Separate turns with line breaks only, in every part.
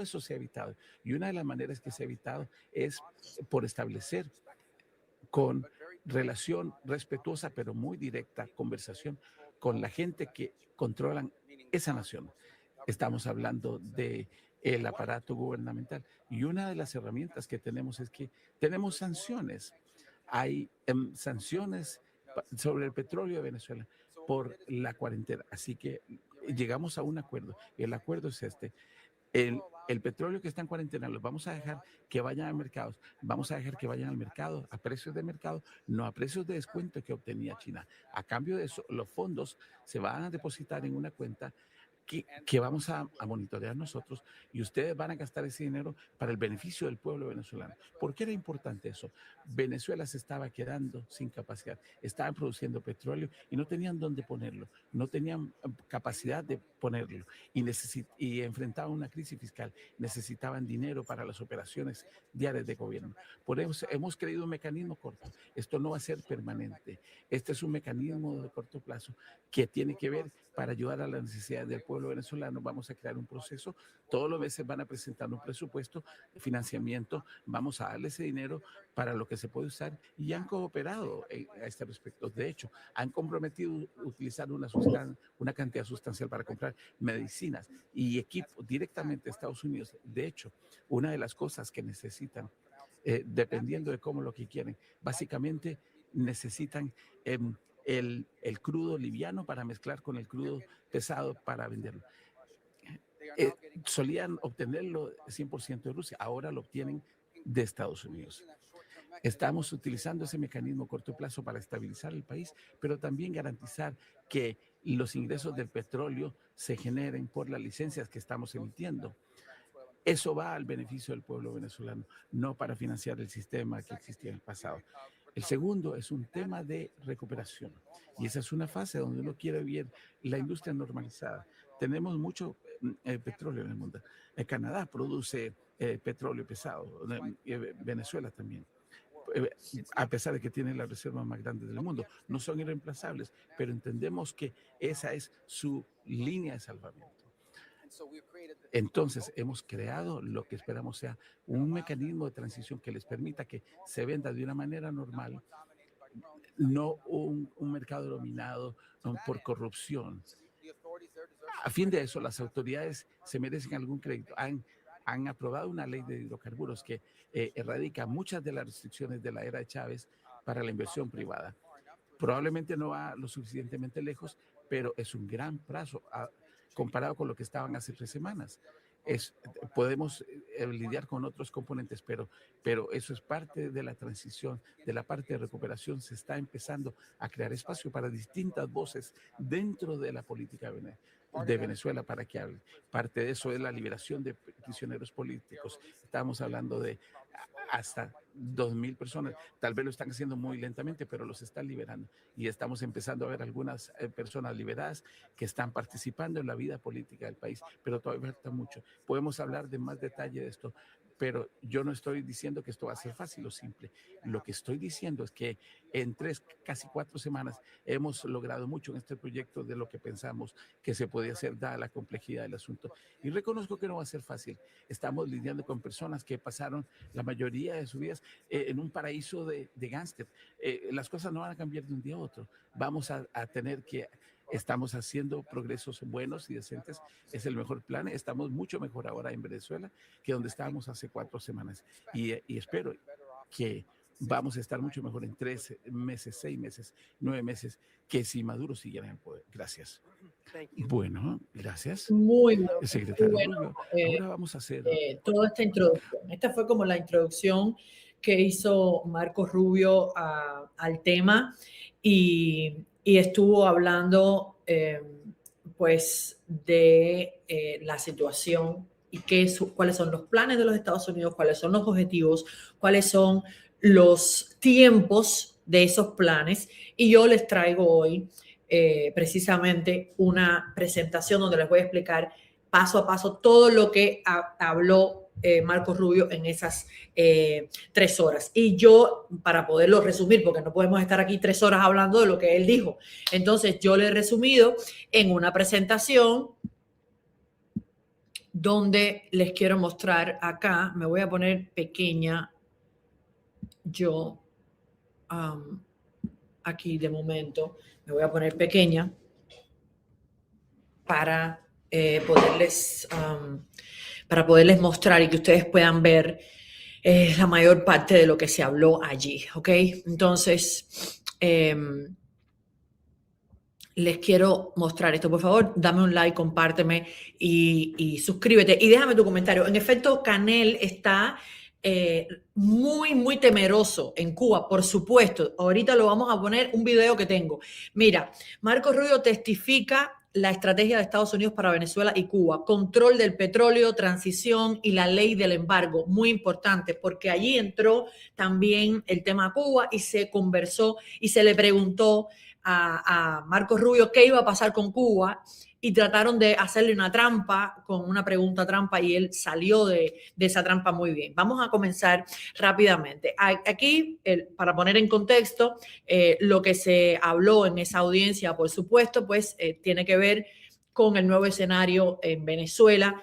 eso se ha evitado. Y una de las maneras que se ha evitado es por establecer con relación respetuosa, pero muy directa, conversación con la gente que controlan esa nación. Estamos hablando de el aparato gubernamental. Y una de las herramientas que tenemos es que tenemos sanciones. Hay sanciones sobre el petróleo de Venezuela por la cuarentena. Así que llegamos a un acuerdo. El acuerdo es este. El petróleo que está en cuarentena los vamos a dejar que vayan a mercados, vamos a dejar que vayan al mercado a precios de mercado, no a precios de descuento que obtenía China. A cambio de eso, los fondos se van a depositar en una cuenta que vamos a monitorear nosotros y ustedes van a gastar ese dinero para el beneficio del pueblo venezolano. ¿Por qué era importante eso? Venezuela se estaba quedando sin capacidad, estaban produciendo petróleo y no tenían dónde ponerlo, no tenían capacidad de ponerlo y enfrentaban una crisis fiscal, necesitaban dinero para las operaciones diarias de gobierno. Por eso hemos creado un mecanismo corto. Esto no va a ser permanente. Este es un mecanismo de corto plazo que tiene que ver para ayudar a las necesidades del pueblo venezolano. Vamos a crear un proceso, todos los meses van a presentar un presupuesto de financiamiento, vamos a darle ese dinero para lo que se puede usar y han cooperado a este respecto. De hecho, han comprometido utilizar una cantidad sustancial para comprar medicinas y equipo directamente de Estados Unidos. De hecho, una de las cosas que necesitan, dependiendo de cómo lo que quieren, básicamente necesitan el crudo liviano para mezclar con el crudo pesado para venderlo. Solían obtenerlo 100% de Rusia, ahora lo obtienen de Estados Unidos. Estamos utilizando ese mecanismo a corto plazo para estabilizar el país, pero también garantizar que los ingresos del petróleo se generen por las licencias que estamos emitiendo. Eso va al beneficio del pueblo venezolano, no para financiar el sistema que existía en el pasado. El segundo es un tema de recuperación y esa es una fase donde uno quiere ver la industria normalizada. Tenemos mucho petróleo en el mundo. Canadá produce petróleo pesado, Venezuela también. A pesar de que tienen las reservas más grandes del mundo, no son irreemplazables, pero entendemos que esa es su línea de salvamento. Entonces, hemos creado lo que esperamos sea un mecanismo de transición que les permita que se venda de una manera normal, no un mercado dominado por corrupción. A fin de eso, las autoridades se merecen algún crédito. Han aprobado una ley de hidrocarburos que erradica muchas de las restricciones de la era de Chávez para la inversión privada. Probablemente no va lo suficientemente lejos, pero es un gran paso comparado con lo que estaban hace 3 semanas. Podemos lidiar con otros componentes, pero eso es parte de la transición, de la parte de recuperación. Se está empezando a crear espacio para distintas voces dentro de la política de Venezuela para que hablen. Parte de eso es la liberación de prisioneros políticos. Estamos hablando de hasta 2,000 personas. Tal vez lo están haciendo muy lentamente, pero los están liberando. Y estamos empezando a ver algunas personas liberadas que están participando en la vida política del país, pero todavía falta mucho. Podemos hablar de más detalle de esto, pero yo no estoy diciendo que esto va a ser fácil o simple. Lo que estoy diciendo es que en 3, casi 4 semanas hemos logrado mucho en este proyecto de lo que pensamos que se podía hacer dada la complejidad del asunto. Y reconozco que no va a ser fácil. Estamos lidiando con personas que pasaron la mayoría de sus vidas en un paraíso de gángster. Las cosas no van a cambiar de un día a otro. Vamos a tener que... Estamos haciendo progresos buenos y decentes. Es el mejor plan. Estamos mucho mejor ahora en Venezuela que donde estábamos hace 4 semanas. Y espero que vamos a estar mucho mejor en 3 meses, 6 meses, 9 meses, que si Maduro siguiera en el poder. Gracias. Bueno, gracias.
Muy bueno.
Secretario Rubio. Ahora vamos a hacer...
toda esta introducción. Esta fue como la introducción que hizo Marcos Rubio al tema y estuvo hablando pues de la situación y cuáles son los planes de los Estados Unidos, cuáles son los objetivos, cuáles son los tiempos de esos planes. Y yo les traigo hoy precisamente una presentación donde les voy a explicar paso a paso todo lo que habló Marcos Rubio en esas 3 horas. Y yo, para poderlo resumir, porque no podemos estar aquí 3 horas hablando de lo que él dijo, entonces yo lo he resumido en una presentación donde les quiero mostrar acá, me voy a poner pequeña yo, aquí de momento, me voy a poner pequeña para poderles mostrar y que ustedes puedan ver la mayor parte de lo que se habló allí, ¿ok? Entonces, les quiero mostrar esto. Por favor, dame un like, compárteme y suscríbete. Y déjame tu comentario. En efecto, Canel está muy, muy temeroso en Cuba, por supuesto. Ahorita lo vamos a poner un video que tengo. Mira, Marco Rubio testifica la estrategia de Estados Unidos para Venezuela y Cuba, control del petróleo, transición y la ley del embargo, muy importante, porque allí entró también el tema Cuba y se conversó y se le preguntó a Marco Rubio qué iba a pasar con Cuba y trataron de hacerle una trampa con una pregunta trampa y él salió de esa trampa muy bien. Vamos a comenzar rápidamente. Aquí, para poner en contexto, lo que se habló en esa audiencia, por supuesto, pues tiene que ver con el nuevo escenario en Venezuela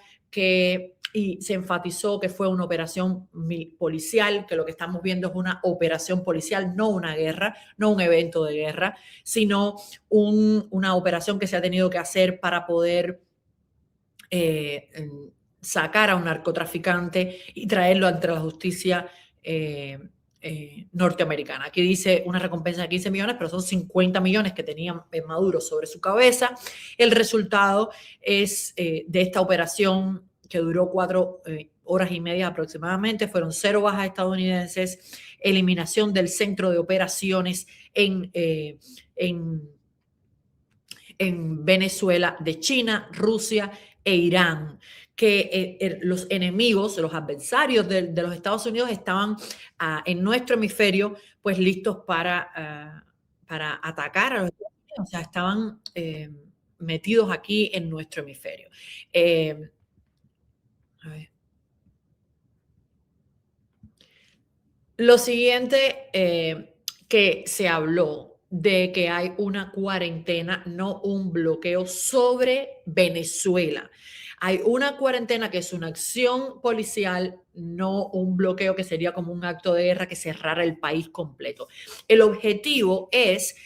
y se enfatizó que fue una operación policial, que lo que estamos viendo es una operación policial, no una guerra, no un evento de guerra, sino una operación que se ha tenido que hacer para poder sacar a un narcotraficante y traerlo ante la justicia norteamericana. Aquí dice una recompensa de 15 millones, pero son 50 millones que tenía Maduro sobre su cabeza. El resultado es de esta operación que duró 4 horas y media aproximadamente, fueron 0 bajas estadounidenses, eliminación del centro de operaciones en Venezuela de China, Rusia e Irán, que los enemigos, los adversarios de los Estados Unidos estaban en nuestro hemisferio, pues listos para atacar a los Estados Unidos, o sea, estaban metidos aquí en nuestro hemisferio. A ver. Lo siguiente que se habló de que hay una cuarentena, no un bloqueo sobre Venezuela. Hay una cuarentena que es una acción policial, no un bloqueo que sería como un acto de guerra que cerrara el país completo. El objetivo es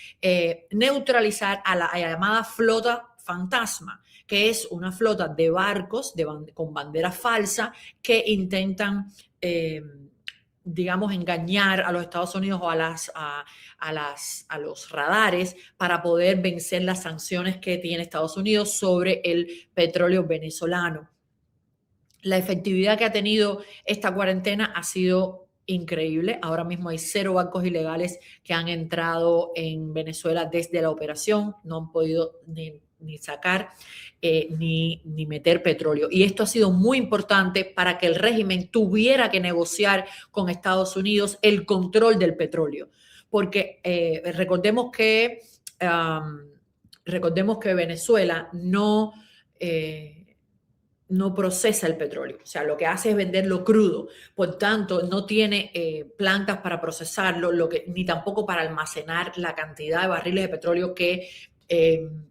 neutralizar a la llamada flota fantasma, que es una flota de barcos con bandera falsa que intentan digamos, engañar a los Estados Unidos o a los radares para poder vencer las sanciones que tiene Estados Unidos sobre el petróleo venezolano. La efectividad que ha tenido esta cuarentena ha sido increíble. Ahora mismo hay 0 barcos ilegales que han entrado en Venezuela desde la operación. No han podido ni sacar ni meter petróleo. Y esto ha sido muy importante para que el régimen tuviera que negociar con Estados Unidos el control del petróleo. Porque recordemos que Venezuela no procesa el petróleo, o sea, lo que hace es venderlo crudo, por tanto, no tiene plantas para procesarlo, ni tampoco para almacenar la cantidad de barriles de petróleo que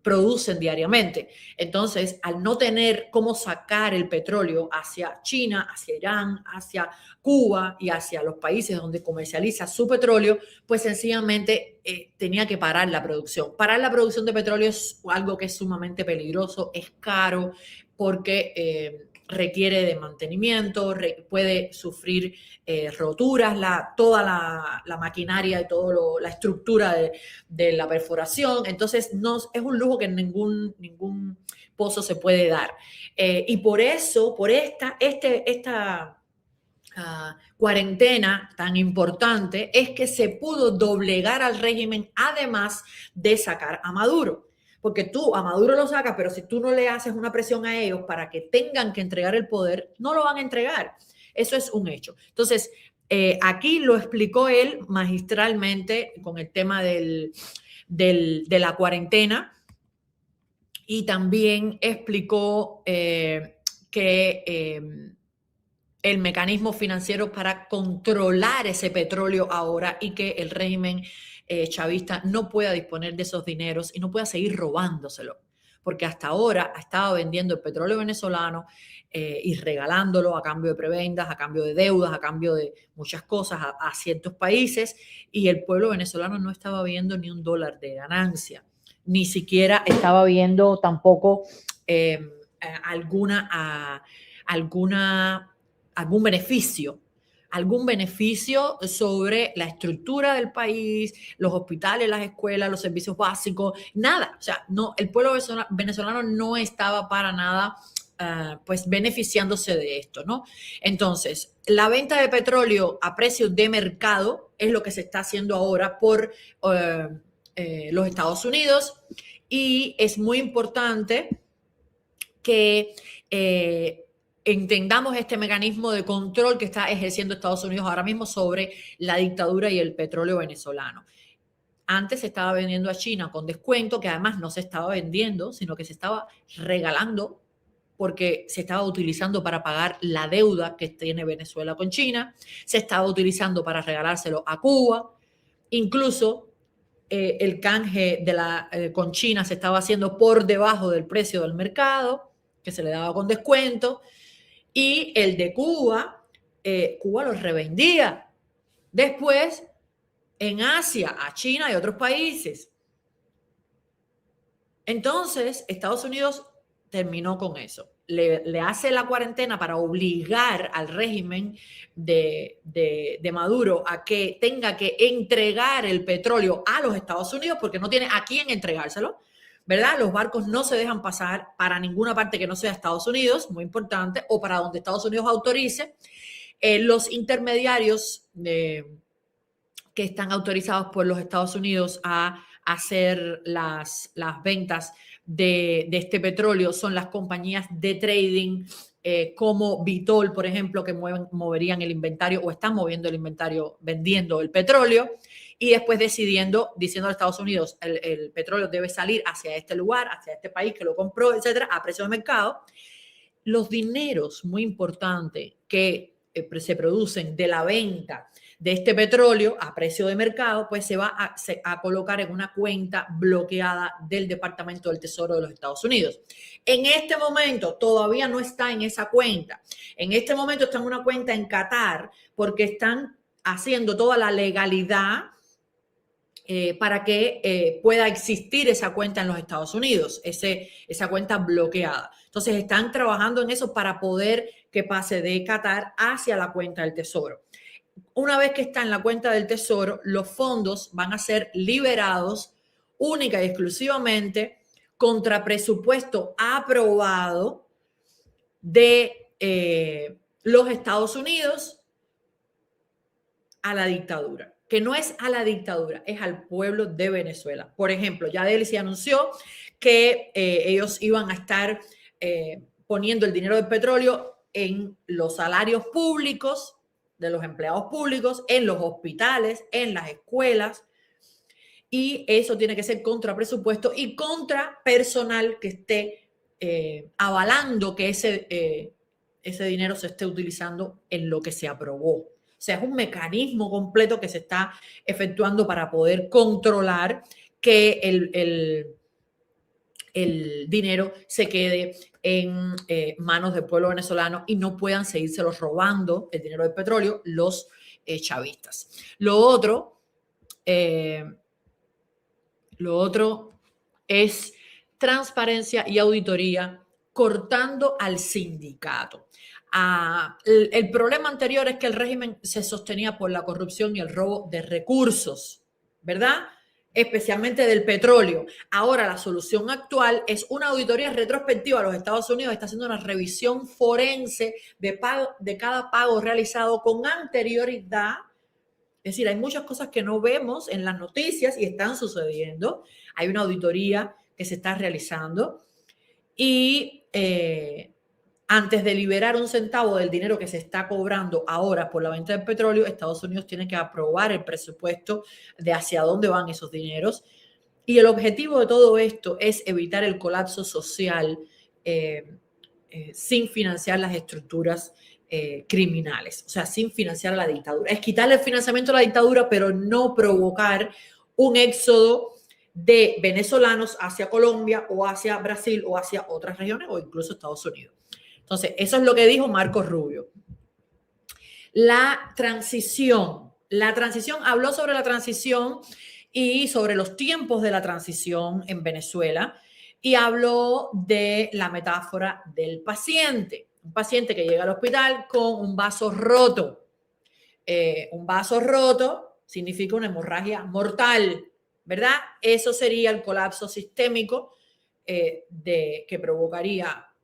producen diariamente. Entonces, al no tener cómo sacar el petróleo hacia China, hacia Irán, hacia Cuba y hacia los países donde comercializa su petróleo, pues sencillamente tenía que parar la producción. Parar la producción de petróleo es algo que es sumamente peligroso, es caro, porque requiere de mantenimiento, puede sufrir roturas, toda la maquinaria y toda la estructura de la perforación. Entonces, no, es un lujo que en ningún pozo se puede dar. Y por eso, por esta cuarentena tan importante, es que se pudo doblegar al régimen, además de sacar a Maduro. Porque tú a Maduro lo sacas, pero si tú no le haces una presión a ellos para que tengan que entregar el poder, no lo van a entregar. Eso es un hecho. Entonces, aquí lo explicó él magistralmente con el tema de la cuarentena, y también explicó que el mecanismo financiero para controlar ese petróleo ahora, y que el régimen chavista no pueda disponer de esos dineros y no pueda seguir robándoselo. porque hasta ahora estaba vendiendo el petróleo venezolano y regalándolo a cambio de prebendas, a cambio de deudas, a cambio de muchas cosas a ciertos países, y el pueblo venezolano no estaba viendo ni $1 de ganancia, ni siquiera estaba viendo tampoco algún beneficio sobre la estructura del país, los hospitales, las escuelas, los servicios básicos, nada. O sea, no, el pueblo venezolano no estaba para nada pues beneficiándose de esto, ¿no? Entonces, la venta de petróleo a precios de mercado es lo que se está haciendo ahora por los Estados Unidos, y es muy importante que entendamos este mecanismo de control que está ejerciendo Estados Unidos ahora mismo sobre la dictadura y el petróleo venezolano. Antes se estaba vendiendo a China con descuento, que además no se estaba vendiendo, sino que se estaba regalando, porque se estaba utilizando para pagar la deuda que tiene Venezuela con China, se estaba utilizando para regalárselo a Cuba, incluso el canje con China se estaba haciendo por debajo del precio del mercado, que se le daba con descuento, y el de Cuba, Cuba los revendía después en Asia, a China y a otros países. Entonces, Estados Unidos terminó con eso. Le hace la cuarentena para obligar al régimen de Maduro a que tenga que entregar el petróleo a los Estados Unidos, porque no tiene a quién entregárselo, ¿verdad? Los barcos no se dejan pasar para ninguna parte que no sea Estados Unidos, muy importante, o para donde Estados Unidos autorice. Los intermediarios que están autorizados por los Estados Unidos a hacer las ventas de este petróleo son las compañías de trading como Vitol, por ejemplo, que moverían el inventario o están moviendo el inventario vendiendo el petróleo, y después diciendo a Estados Unidos el petróleo debe salir hacia este lugar, hacia este país que lo compró, etcétera, a precio de mercado. Los dineros, muy importante, que se producen de la venta de este petróleo a precio de mercado, pues se va a colocar en una cuenta bloqueada del Departamento del Tesoro de los Estados Unidos. En este momento todavía no está en esa cuenta. En este momento está en una cuenta en Qatar, porque están haciendo toda la legalidad para que pueda existir esa cuenta en los Estados Unidos, esa cuenta bloqueada. Entonces están trabajando en eso para poder que pase de Qatar hacia la cuenta del Tesoro. Una vez que está en la cuenta del Tesoro, los fondos van a ser liberados única y exclusivamente contra presupuesto aprobado de los Estados Unidos a la dictadura, que no es a la dictadura, es al pueblo de Venezuela. Por ejemplo, ya Delcy anunció que ellos iban a estar poniendo el dinero del petróleo en los salarios públicos de los empleados públicos, en los hospitales, en las escuelas, y eso tiene que ser contra presupuesto y contra personal que esté avalando que ese dinero se esté utilizando en lo que se aprobó. O sea, es un mecanismo completo que se está efectuando para poder controlar que el dinero se quede en manos del pueblo venezolano y no puedan seguírselos robando el dinero del petróleo los chavistas. Lo otro es transparencia y auditoría cortando al sindicato. El problema anterior es que el régimen se sostenía por la corrupción y el robo de recursos, ¿verdad? Especialmente del petróleo. Ahora la solución actual es una auditoría retrospectiva. Los Estados Unidos está haciendo una revisión forense de cada pago realizado con anterioridad. Es decir, hay muchas cosas que no vemos en las noticias y están sucediendo. Hay una auditoría que se está realizando y antes de liberar un centavo del dinero que se está cobrando ahora por la venta del petróleo, Estados Unidos tiene que aprobar el presupuesto de hacia dónde van esos dineros. Y el objetivo de todo esto es evitar el colapso social sin financiar las estructuras criminales, o sea, sin financiar a la dictadura. Es quitarle el financiamiento a la dictadura, pero no provocar un éxodo de venezolanos hacia Colombia o hacia Brasil o hacia otras regiones o incluso Estados Unidos. Entonces, eso es lo que dijo Marcos Rubio. La transición, habló sobre la transición y sobre los tiempos de la transición en Venezuela y habló de la metáfora del paciente. Un paciente que llega al hospital con un vaso roto. Un vaso roto significa una hemorragia mortal, ¿verdad? Eso sería el colapso sistémico que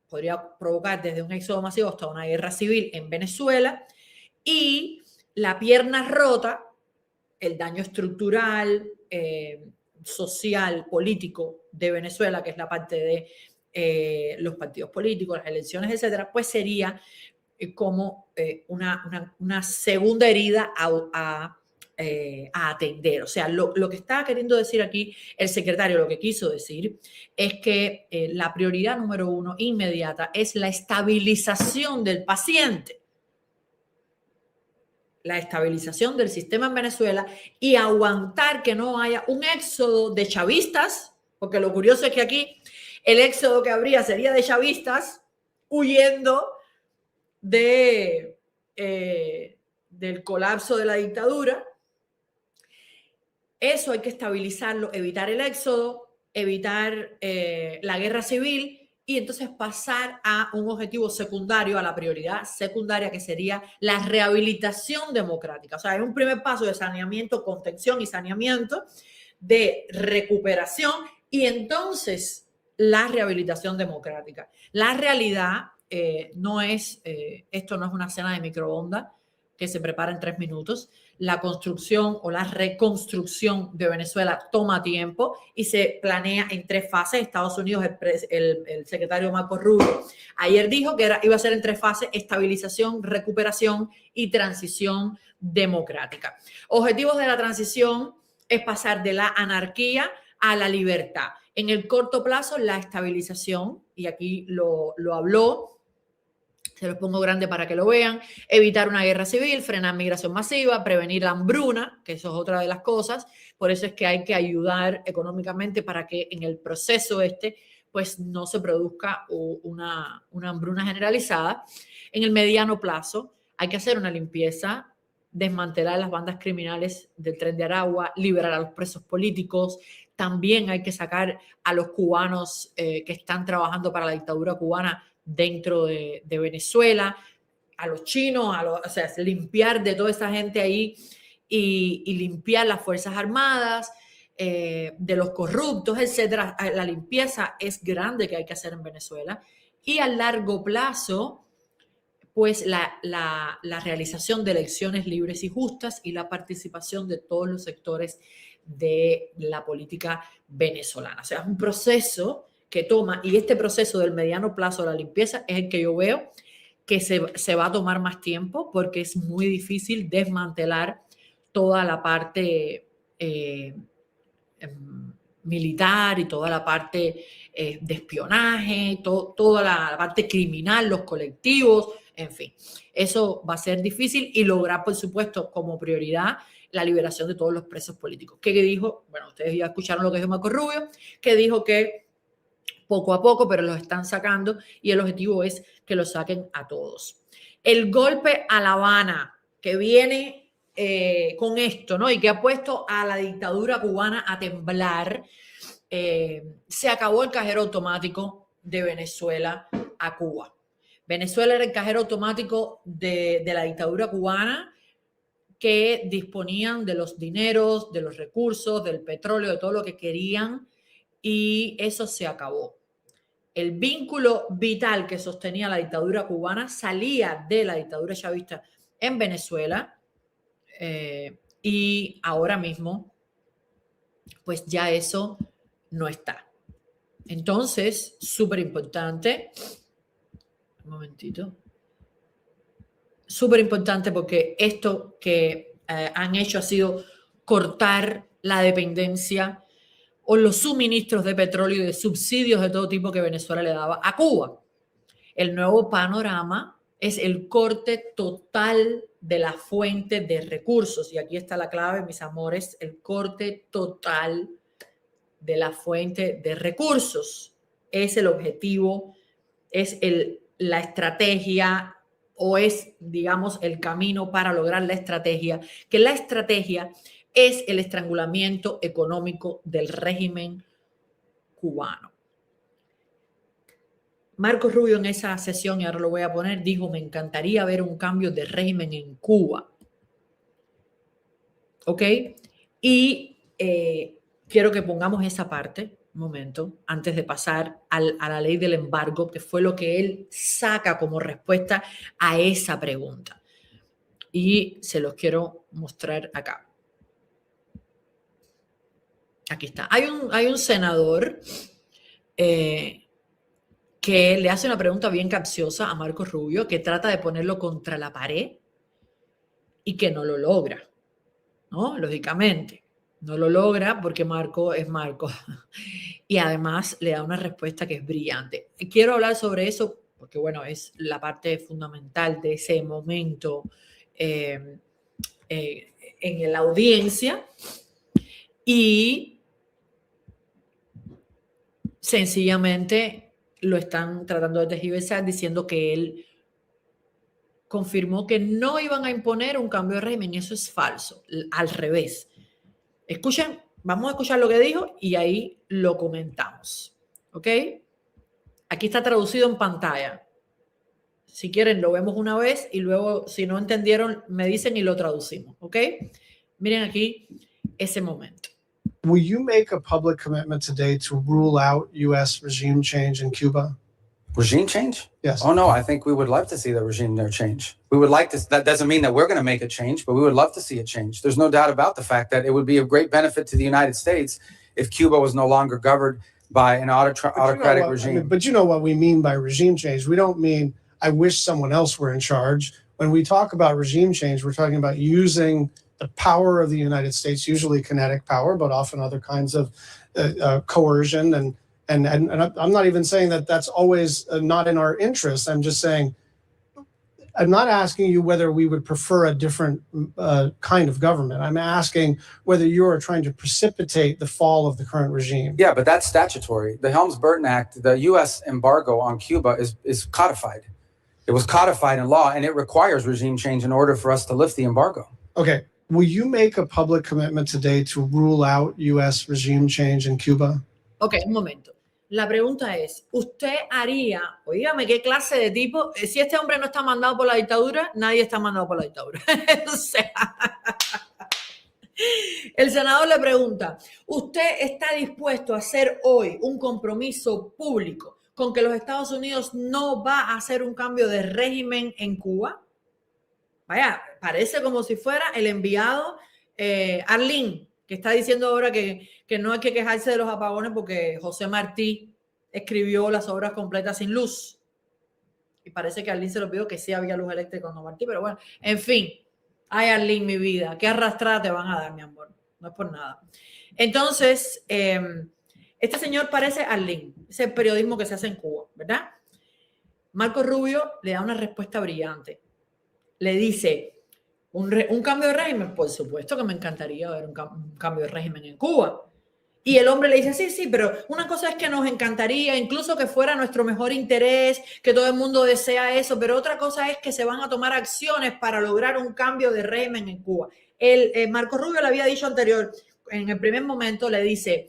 podría provocar desde un éxodo masivo hasta una guerra civil en Venezuela. Y la pierna rota, el daño estructural, social, político de Venezuela, que es la parte de los partidos políticos, las elecciones, etcétera, pues sería como una segunda herida a atender. O sea, lo que estaba queriendo decir aquí el secretario, lo que quiso decir, es que la prioridad número 1 inmediata es la estabilización del paciente. La estabilización del sistema en Venezuela y aguantar que no haya un éxodo de chavistas, porque lo curioso es que aquí el éxodo que habría sería de chavistas huyendo del colapso de la dictadura. Eso hay que estabilizarlo, evitar el éxodo, evitar la guerra civil y entonces pasar a un objetivo secundario, a la prioridad secundaria, que sería la rehabilitación democrática. O sea, hay un primer paso de saneamiento, contención y saneamiento, de recuperación y entonces la rehabilitación democrática. La realidad esto no es una cena de microondas que se prepara en 3 minutos. La construcción o la reconstrucción de Venezuela toma tiempo y se planea en 3 fases. Estados Unidos, el secretario Marcos Rubio, ayer dijo que iba a ser en 3 fases: estabilización, recuperación y transición democrática. Objetivos de la transición es pasar de la anarquía a la libertad. En el corto plazo, la estabilización, y aquí lo habló, se los pongo grande para que lo vean: evitar una guerra civil, frenar migración masiva, prevenir la hambruna, que eso es otra de las cosas. Por eso es que hay que ayudar económicamente para que en el proceso pues no se produzca una hambruna generalizada. En el mediano plazo hay que hacer una limpieza, desmantelar las bandas criminales del Tren de Aragua, liberar a los presos políticos. También hay que sacar a los cubanos que están trabajando para la dictadura cubana dentro de Venezuela, a los chinos, o sea, limpiar de toda esa gente ahí y limpiar las Fuerzas Armadas, de los corruptos, etcétera. La limpieza es grande que hay que hacer en Venezuela. Y a largo plazo, pues la realización de elecciones libres y justas y la participación de todos los sectores de la política venezolana. O sea, es un proceso que toma, y este proceso del mediano plazo de la limpieza es el que yo veo que se va a tomar más tiempo, porque es muy difícil desmantelar toda la parte militar y toda la parte de espionaje, toda la parte criminal, los colectivos, en fin. Eso va a ser difícil, y lograr, por supuesto, como prioridad la liberación de todos los presos políticos. ¿Qué dijo? Bueno, ustedes ya escucharon lo que dijo Marcos Rubio, que dijo que poco a poco, pero los están sacando, y el objetivo es que los saquen a todos. El golpe a La Habana, que viene con esto, ¿no? Y que ha puesto a la dictadura cubana a temblar. Se acabó el cajero automático de Venezuela a Cuba. Venezuela era el cajero automático de la dictadura cubana, que disponían de los dineros, de los recursos, del petróleo, de todo lo que querían, y eso se acabó. El vínculo vital que sostenía la dictadura cubana salía de la dictadura chavista en Venezuela, y ahora mismo pues ya eso no está. Entonces, súper importante, un momentito, súper importante, porque esto que han hecho ha sido cortar la dependencia o los suministros de petróleo y de subsidios de todo tipo que Venezuela le daba a Cuba. El nuevo panorama es el corte total de la fuente de recursos. Y aquí está la clave, mis amores: el corte total de la fuente de recursos. Es el objetivo, es la estrategia o es, digamos, el camino para lograr la estrategia, que la estrategia es el estrangulamiento económico del régimen cubano. Marco Rubio en esa sesión, y ahora lo voy a poner, dijo: me encantaría ver un cambio de régimen en Cuba. ¿Ok? Y quiero que pongamos esa parte, un momento, antes de pasar a la ley del embargo, que fue lo que él saca como respuesta a esa pregunta. Y se los quiero mostrar acá. Aquí está. Hay un senador que le hace una pregunta bien capciosa a Marco Rubio, que trata de ponerlo contra la pared y que no lo logra, ¿no? Lógicamente, no lo logra porque Marco es Marco. Y además le da una respuesta que es brillante. Quiero hablar sobre eso porque, bueno, es la parte fundamental de ese momento en la audiencia. Y sencillamente lo están tratando de tergiversar diciendo que él confirmó que no iban a imponer un cambio de régimen. Eso es falso, al revés. Escuchen, vamos a escuchar lo que dijo y ahí lo comentamos. ¿Ok? Aquí está traducido en pantalla. Si quieren, lo vemos una vez y luego, si no entendieron, me dicen y lo traducimos. ¿Ok? Miren aquí ese momento.
Will you make a public commitment today to rule out U.S. regime change in Cuba?
Regime change?
Yes.
Oh, no, I think we would love to see the regime there change. We would like to, that doesn't mean that we're going to make a change, but we would love to see it change. There's no doubt about the fact that it would be of great benefit to the United States if Cuba was no longer governed by an autocratic regime.
But you know what we mean by regime change. We don't mean, I wish someone else were in charge. When we talk about regime change, we're talking about using the power of the United States, usually kinetic power, but often other kinds of coercion. And I'm not even saying that that's always not in our interest. I'm just saying, I'm not asking you whether we would prefer a different kind of government. I'm asking whether you are trying to precipitate the fall of the current regime.
Yeah, but that's statutory. The Helms-Burton Act, the U.S. embargo on Cuba is codified. It was codified in law, and it requires regime change in order for us to lift the embargo.
Okay. Will you make a public commitment today to rule out U.S. regime change in Cuba?
Ok, un momento. La pregunta es, ¿usted haría, oígame, qué clase de tipo, si este hombre no está mandado por la dictadura, nadie está mandado por la dictadura? O sea, el senador le pregunta, ¿usted está dispuesto a hacer hoy un compromiso público con que los Estados Unidos no va a hacer un cambio de régimen en Cuba? Vaya, parece como si fuera el enviado Arlene, que está diciendo ahora que no hay que quejarse de los apagones porque José Martí escribió las obras completas sin luz. Y parece que Arlene se lo pidió que sí había luz eléctrica cuando Martí, pero bueno, en fin. Ay, Arlene, mi vida, qué arrastrada te van a dar, mi amor. No es por nada. Entonces, este señor parece Arlene, ese periodismo que se hace en Cuba, ¿verdad? Marco Rubio le da una respuesta brillante. Le dice, ¿un cambio de régimen? Por supuesto que me encantaría ver un cambio de régimen en Cuba. Y el hombre le dice, sí, pero una cosa es que nos encantaría, incluso que fuera nuestro mejor interés, que todo el mundo desea eso, pero otra cosa es que se van a tomar acciones para lograr un cambio de régimen en Cuba. Marco Rubio le había dicho anterior, en el primer momento le dice,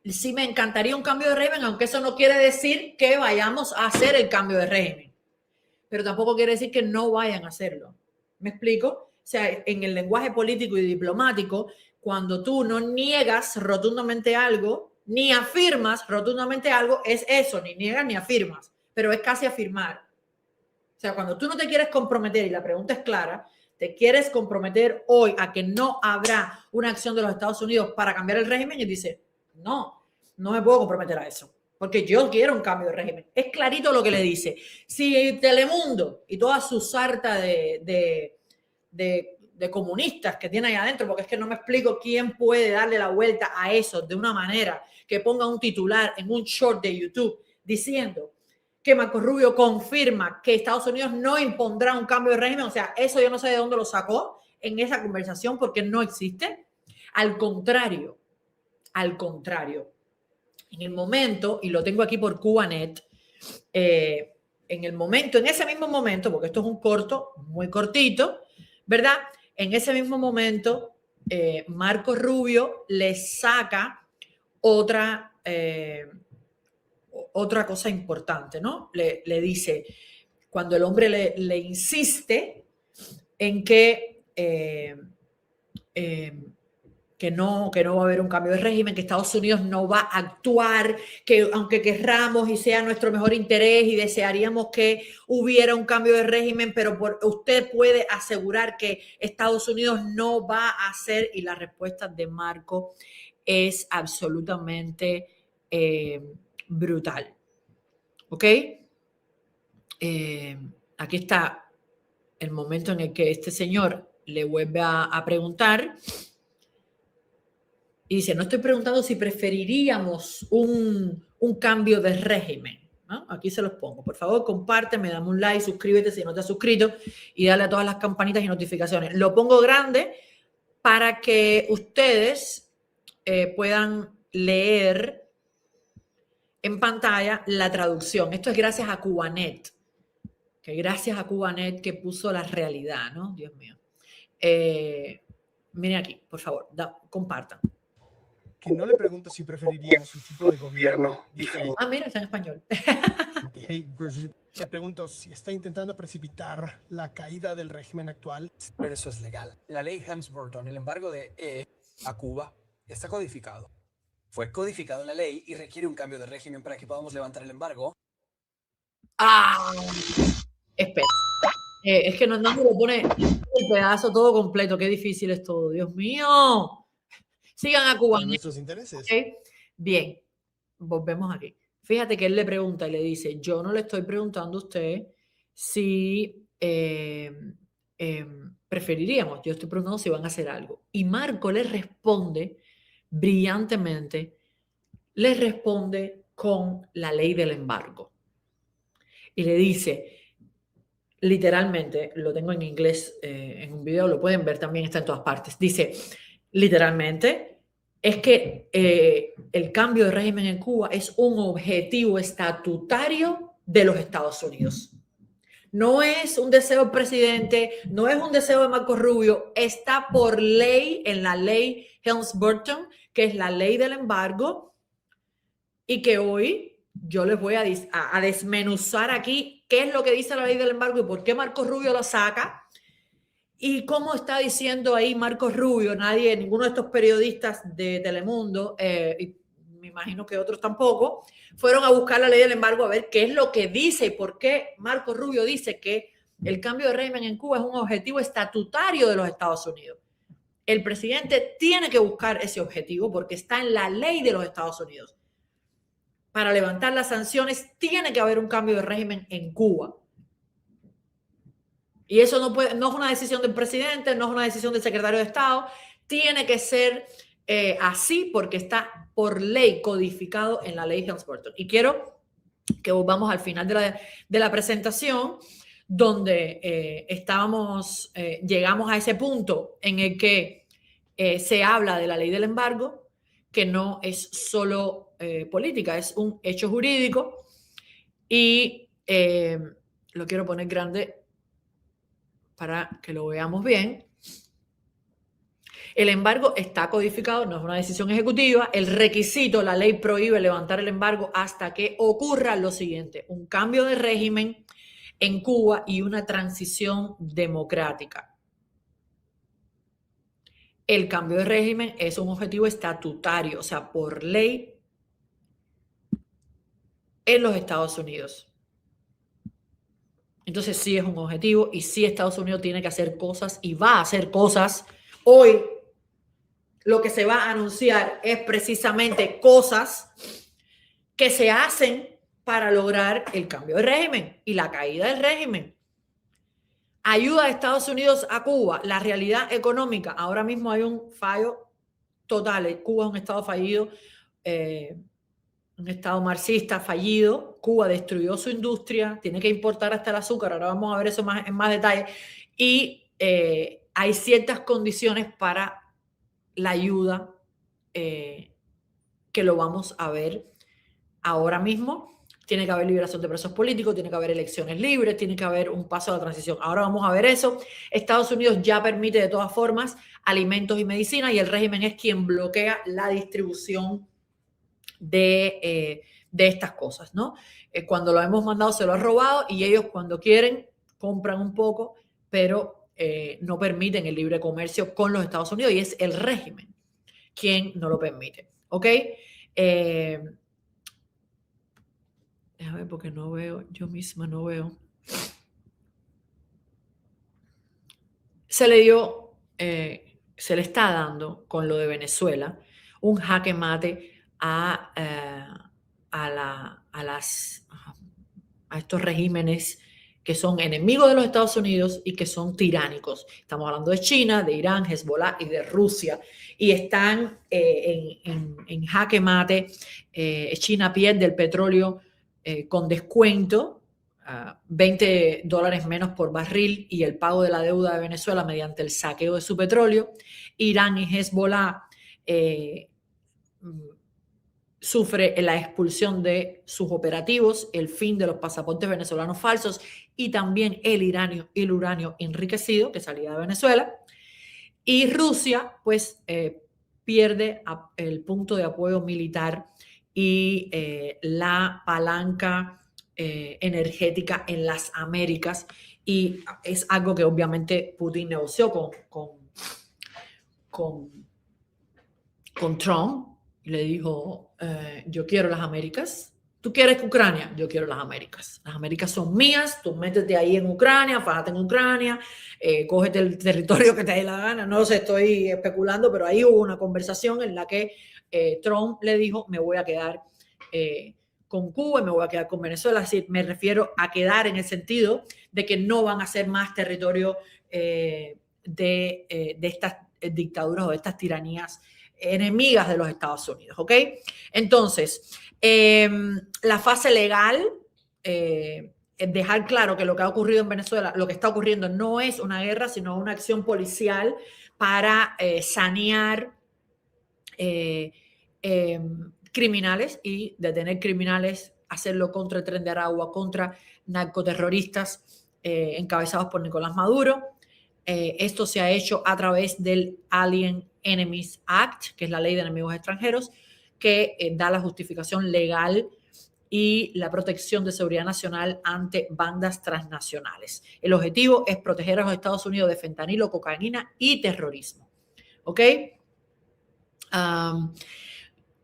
sí me encantaría un cambio de régimen, aunque eso no quiere decir que vayamos a hacer el cambio de régimen. Pero tampoco quiere decir que no vayan a hacerlo. ¿Me explico? O sea, en el lenguaje político y diplomático, cuando tú no niegas rotundamente algo, ni afirmas rotundamente algo, es eso, ni niegas ni afirmas, pero es casi afirmar. O sea, cuando tú no te quieres comprometer, y la pregunta es clara, ¿te quieres comprometer hoy a que no habrá una acción de los Estados Unidos para cambiar el régimen? Y dice, no me puedo comprometer a eso. Porque yo quiero un cambio de régimen. Es clarito lo que le dice. Si Telemundo y toda su sarta de comunistas que tiene ahí adentro, porque es que no me explico quién puede darle la vuelta a eso de una manera que ponga un titular en un short de YouTube diciendo que Marco Rubio confirma que Estados Unidos no impondrá un cambio de régimen. O sea, eso yo no sé de dónde lo sacó en esa conversación porque no existe. Al contrario, Al contrario, en el momento, y lo tengo aquí por Cubanet, en ese mismo momento, porque esto es un corto, muy cortito, ¿verdad? En ese mismo momento, Marco Rubio le saca otra cosa importante, ¿no? Le dice, cuando el hombre le insiste en que no va a haber un cambio de régimen, que Estados Unidos no va a actuar, que aunque querramos y sea nuestro mejor interés y desearíamos que hubiera un cambio de régimen, pero usted puede asegurar que Estados Unidos no va a hacer, y la respuesta de Marco es absolutamente brutal. ¿Ok? Aquí está el momento en el que este señor le vuelve a preguntar y dice, no estoy preguntando si preferiríamos un cambio de régimen, ¿no? Aquí se los pongo. Por favor, compárteme, dame un like, suscríbete si no te has suscrito y dale a todas las campanitas y notificaciones. Lo pongo grande para que ustedes puedan leer en pantalla la traducción. Esto es gracias a Cubanet, que puso la realidad, ¿no? Dios mío. Miren aquí, por favor, compartan.
Que no le pregunto si preferiría su tipo de gobierno.
Mira, está en español.
Hey, le pregunto si está intentando precipitar la caída del régimen actual.
Pero eso es legal. La ley Helms-Burton, el embargo a Cuba, está codificado. Fue codificado en la ley y requiere un cambio de régimen para que podamos levantar el embargo.
Espera. Es que no me lo pone el pedazo todo completo. Qué difícil es todo. Dios mío. Sigan a Cuba.
Nuestros intereses.
¿Okay? Bien. Volvemos aquí. Fíjate que él le pregunta y le dice, yo no le estoy preguntando a usted si preferiríamos, yo estoy preguntando si van a hacer algo. Y Marco le responde brillantemente, le responde con la ley del embargo. Y le dice, literalmente, lo tengo en inglés en un video, lo pueden ver también, está en todas partes. Dice, literalmente, es que el cambio de régimen en Cuba es un objetivo estatutario de los Estados Unidos. No es un deseo del presidente, no es un deseo de Marco Rubio, está por ley en la ley Helms-Burton, que es la ley del embargo, y que hoy yo les voy a desmenuzar aquí qué es lo que dice la ley del embargo y por qué Marco Rubio lo saca. Y cómo está diciendo ahí Marco Rubio, ninguno de estos periodistas de Telemundo, y me imagino que otros tampoco, fueron a buscar la ley del embargo a ver qué es lo que dice y por qué Marco Rubio dice que el cambio de régimen en Cuba es un objetivo estatutario de los Estados Unidos. El presidente tiene que buscar ese objetivo porque está en la ley de los Estados Unidos. Para levantar las sanciones tiene que haber un cambio de régimen en Cuba. Y eso no es una decisión del presidente, no es una decisión del secretario de Estado, tiene que ser así porque está por ley codificado en la ley Helms-Burton. Y quiero que volvamos al final de la presentación donde llegamos a ese punto en el que se habla de la ley del embargo, que no es solo política, es un hecho jurídico y lo quiero poner grande para que lo veamos bien. El embargo está codificado, no es una decisión ejecutiva. El requisito, la ley prohíbe levantar el embargo hasta que ocurra lo siguiente: un cambio de régimen en Cuba y una transición democrática. El cambio de régimen es un objetivo estatutario, o sea, por ley en los Estados Unidos. Entonces sí es un objetivo y sí Estados Unidos tiene que hacer cosas y va a hacer cosas. Hoy lo que se va a anunciar es precisamente cosas que se hacen para lograr el cambio de régimen y la caída del régimen. Ayuda de Estados Unidos a Cuba. La realidad económica. Ahora mismo hay un fallo total. Cuba es un estado fallido, un estado marxista fallido. Cuba destruyó su industria, tiene que importar hasta el azúcar. Ahora vamos a ver eso en más detalle. Y hay ciertas condiciones para la ayuda que lo vamos a ver ahora mismo. Tiene que haber liberación de presos políticos, tiene que haber elecciones libres, tiene que haber un paso a la transición. Ahora vamos a ver eso. Estados Unidos ya permite de todas formas alimentos y medicinas y el régimen es quien bloquea la distribución de estas cosas, ¿no? Cuando lo hemos mandado se lo ha robado y ellos cuando quieren compran un poco, pero no permiten el libre comercio con los Estados Unidos y es el régimen quien no lo permite, ¿ok? Déjame ver porque no veo, yo misma no veo. Se le está dando con lo de Venezuela un jaque mate a estos regímenes que son enemigos de los Estados Unidos y que son tiránicos. Estamos hablando de China, de Irán, Hezbollah y de Rusia. Y están en jaque mate. China pierde el petróleo con descuento, $20 menos por barril y el pago de la deuda de Venezuela mediante el saqueo de su petróleo. Irán y Hezbollah sufre la expulsión de sus operativos, el fin de los pasaportes venezolanos falsos y también el uranio enriquecido que salía de Venezuela. Y Rusia, pues, pierde el punto de apoyo militar y la palanca energética en las Américas. Y es algo que obviamente Putin negoció con Trump. Y le dijo, yo quiero las Américas. ¿Tú quieres Ucrania? Yo quiero las Américas. Las Américas son mías. Tú métete ahí en Ucrania, fájate en Ucrania, cógete el territorio que te dé la gana. No lo sé, estoy especulando, pero ahí hubo una conversación en la que Trump le dijo, me voy a quedar con Cuba y me voy a quedar con Venezuela. Así me refiero a quedar en el sentido de que no van a ser más territorio de estas dictaduras o de estas tiranías enemigas de los Estados Unidos, ¿ok? Entonces, la fase legal, dejar claro que lo que ha ocurrido en Venezuela, lo que está ocurriendo no es una guerra, sino una acción policial para sanear criminales y detener criminales, hacerlo contra el Tren de Aragua, contra narcoterroristas encabezados por Nicolás Maduro. Esto se ha hecho a través del Alien Enemies Act, que es la ley de enemigos extranjeros, que da la justificación legal y la protección de seguridad nacional ante bandas transnacionales. El objetivo es proteger a los Estados Unidos de fentanilo, cocaína y terrorismo. ¿Ok?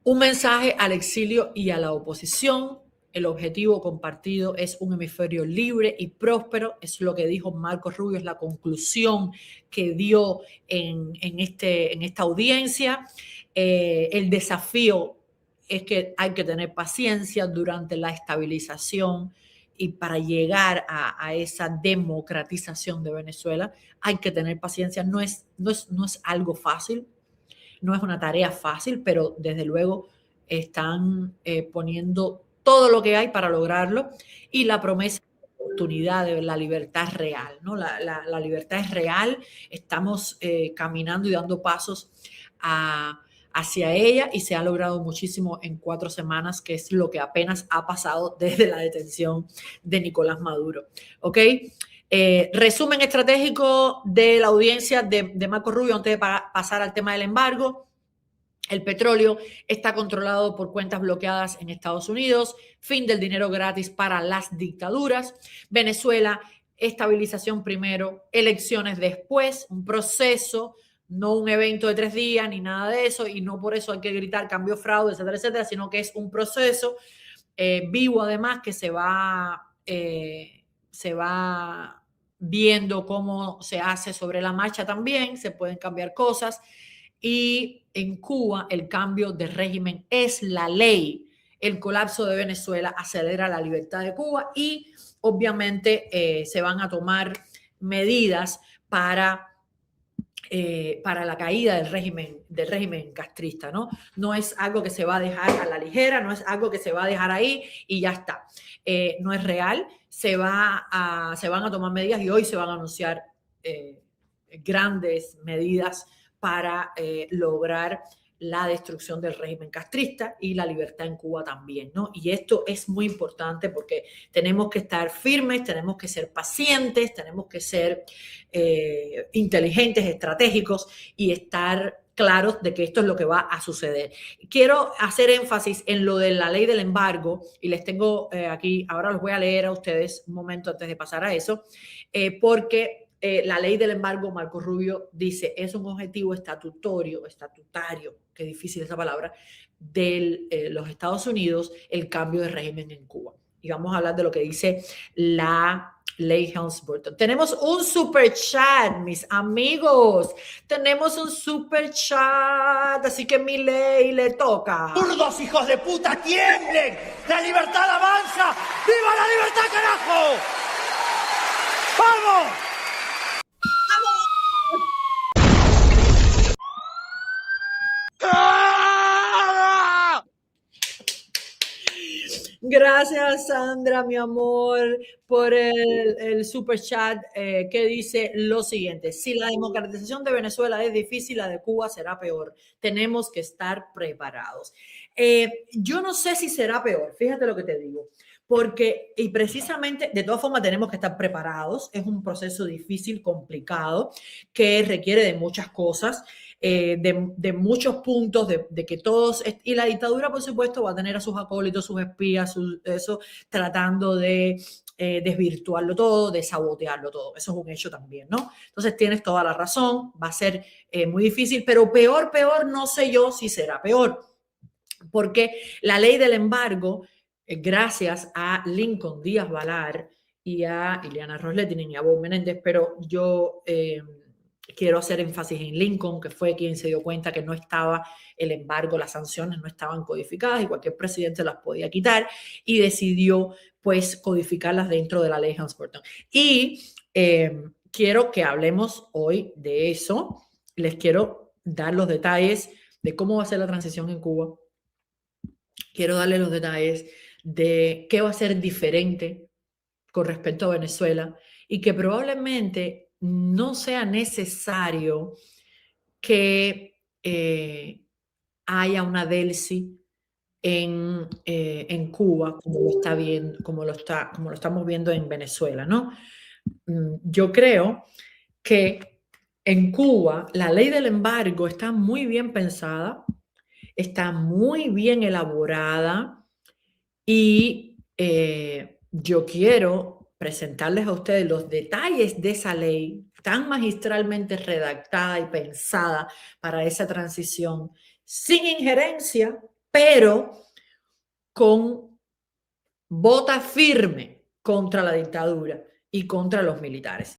Un mensaje al exilio y a la oposición. El objetivo compartido es un hemisferio libre y próspero. Es lo que dijo Marco Rubio, es la conclusión que dio en esta audiencia. El desafío es que hay que tener paciencia durante la estabilización y para llegar a esa democratización de Venezuela hay que tener paciencia. No es algo fácil, no es una tarea fácil, pero desde luego están poniendo todo lo que hay para lograrlo y la promesa de oportunidad de la libertad real, ¿no? La libertad es real, estamos caminando y dando pasos hacia ella y se ha logrado muchísimo en 4 semanas, que es lo que apenas ha pasado desde la detención de Nicolás Maduro. ¿Ok? Resumen estratégico de la audiencia de Marco Rubio antes de pasar al tema del embargo. El petróleo está controlado por cuentas bloqueadas en Estados Unidos, fin del dinero gratis para las dictaduras. Venezuela, estabilización primero, elecciones después, un proceso, no un evento de 3 días ni nada de eso, y no por eso hay que gritar cambio, fraude, etcétera, etcétera, sino que es un proceso vivo además que se va viendo cómo se hace sobre la marcha también, se pueden cambiar cosas. Y en Cuba el cambio de régimen es la ley. El colapso de Venezuela acelera la libertad de Cuba y obviamente se van a tomar medidas para la caída del régimen castrista, ¿no? No es algo que se va a dejar a la ligera, no es algo que se va a dejar ahí y ya está. No es real, se van a tomar medidas y hoy se van a anunciar grandes medidas para lograr la destrucción del régimen castrista y la libertad en Cuba también, ¿no? Y esto es muy importante porque tenemos que estar firmes, tenemos que ser pacientes, tenemos que ser inteligentes, estratégicos y estar claros de que esto es lo que va a suceder. Quiero hacer énfasis en lo de la ley del embargo y les tengo aquí, ahora los voy a leer a ustedes un momento antes de pasar a eso, porque la ley del embargo, Marco Rubio dice, es un objetivo estatutario, qué difícil esa palabra, de los Estados Unidos, el cambio de régimen en Cuba. Y vamos a hablar de lo que dice la ley Helms-Burton. Tenemos un super chat, mis amigos. Tenemos un super chat, así que mi ley le toca.
¡Zurdos, hijos de puta, tiemblen! ¡La libertad avanza! ¡Viva la libertad, carajo! ¡Vamos!
Gracias, Sandra, mi amor, por el super chat que dice lo siguiente. Si la democratización de Venezuela es difícil, la de Cuba será peor. Tenemos que estar preparados. Yo no sé si será peor, fíjate lo que te digo. Porque, y precisamente, de todas formas, tenemos que estar preparados. Es un proceso difícil, complicado, que requiere de muchas cosas, de muchos puntos, de que todos, y la dictadura, por supuesto, va a tener a sus acólitos, sus espías, eso, tratando de desvirtuarlo todo, de sabotearlo todo. Eso es un hecho también, ¿no? Entonces, tienes toda la razón, va a ser muy difícil, pero peor, no sé yo si será peor. Porque la ley del embargo, gracias a Lincoln Díaz Balar y a Ileana Ros-Lehtinen y a Bob Menéndez, pero yo quiero hacer énfasis en Lincoln, que fue quien se dio cuenta que no estaba el embargo, las sanciones no estaban codificadas y cualquier presidente las podía quitar y decidió pues codificarlas dentro de la ley Helms-Burton. Y quiero que hablemos hoy de eso. Les quiero dar los detalles de cómo va a ser la transición en Cuba. Quiero darles los detalles de qué va a ser diferente con respecto a Venezuela y que probablemente no sea necesario que haya una Delcy en Cuba como lo está viendo, como lo estamos viendo en Venezuela, ¿no? Yo creo que en Cuba la ley del embargo está muy bien pensada, está muy bien elaborada. Y yo quiero presentarles a ustedes los detalles de esa ley tan magistralmente redactada y pensada para esa transición, sin injerencia, pero con bota firme contra la dictadura y contra los militares.